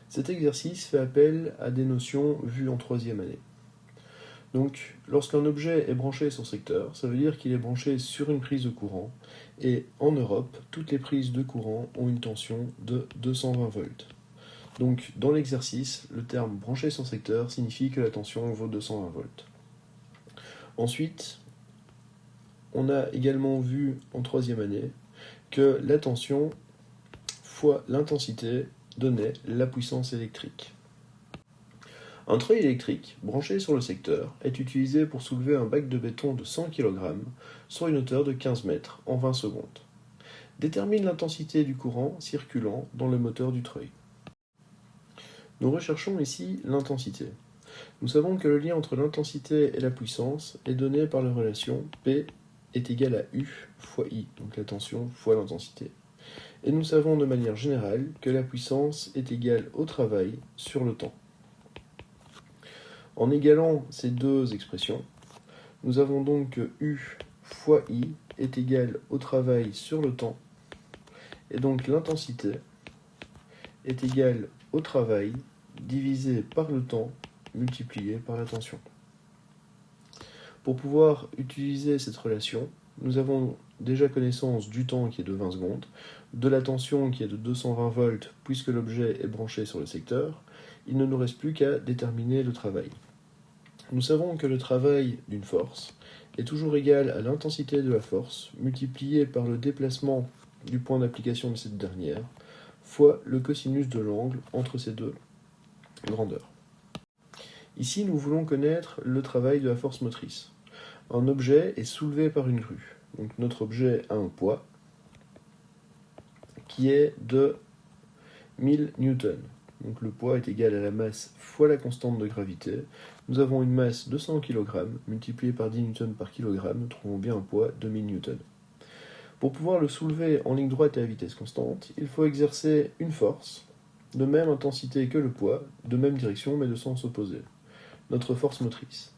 Cet exercice fait appel à des notions vues en troisième année. Donc, lorsqu'un objet est branché sur secteur, ça veut dire qu'il est branché sur une prise de courant, et en Europe, toutes les prises de courant ont une tension de 220 volts. Donc, dans l'exercice, le terme branché sur secteur signifie que la tension vaut 220 volts. Ensuite, on a également vu en troisième année que la tension fois l'intensité donnait la puissance électrique. Un treuil électrique, branché sur le secteur, est utilisé pour soulever un bac de béton de 100 kg sur une hauteur de 15 mètres en 20 secondes. Détermine l'intensité du courant circulant dans le moteur du treuil. Nous recherchons ici l'intensité. Nous savons que le lien entre l'intensité et la puissance est donné par la relation P est égal à U fois I, donc la tension fois l'intensité. Et nous savons de manière générale que la puissance est égale au travail sur le temps. En égalant ces deux expressions, nous avons donc que U fois I est égal au travail sur le temps, et donc l'intensité est égale au travail divisé par le temps multiplié par la tension. Pour pouvoir utiliser cette relation, nous avons déjà connaissance du temps qui est de 20 secondes, de la tension qui est de 220 volts puisque l'objet est branché sur le secteur. Il ne nous reste plus qu'à déterminer le travail. Nous savons que le travail d'une force est toujours égal à l'intensité de la force multipliée par le déplacement du point d'application de cette dernière fois le cosinus de l'angle entre ces deux grandeurs. Ici, nous voulons connaître le travail de la force motrice. Un objet est soulevé par une grue. Donc notre objet a un poids qui est de 1000 newtons. Donc le poids est égal à la masse fois la constante de gravité. Nous avons une masse de 100 kg multipliée par 10 newtons par kilogramme. Nous trouvons bien un poids de 1000 newtons. Pour pouvoir le soulever en ligne droite et à vitesse constante, il faut exercer une force de même intensité que le poids, de même direction mais de sens opposé. Notre force motrice.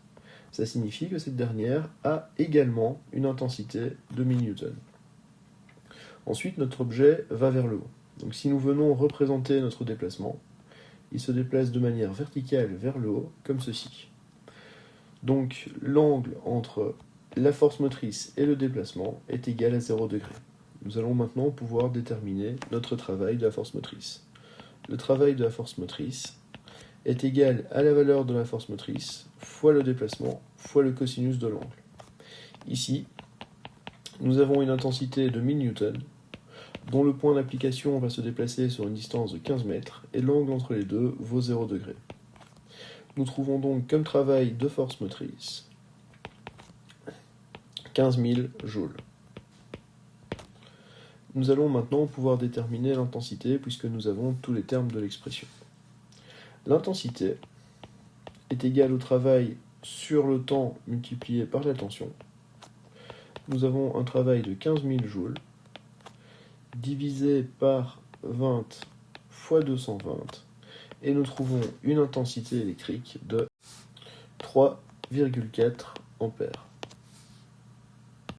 Ça signifie que cette dernière a également une intensité de 1000 newtons. Ensuite, notre objet va vers le haut. Donc si nous venons représenter notre déplacement, il se déplace de manière verticale vers le haut, comme ceci. Donc l'angle entre la force motrice et le déplacement est égal à 0 degré. Nous allons maintenant pouvoir déterminer notre travail de la force motrice. Le travail de la force motrice est égal à la valeur de la force motrice fois le déplacement fois le cosinus de l'angle. Ici, nous avons une intensité de 1000 newtons, dont le point d'application va se déplacer sur une distance de 15 mètres, et l'angle entre les deux vaut 0 degré. Nous trouvons donc comme travail de force motrice 15 000 joules. Nous allons maintenant pouvoir déterminer l'intensité puisque nous avons tous les termes de l'expression. L'intensité est égale au travail sur le temps multiplié par la tension. Nous avons un travail de 15 000 joules divisé par 20 fois 220 et nous trouvons une intensité électrique de 3,4 ampères.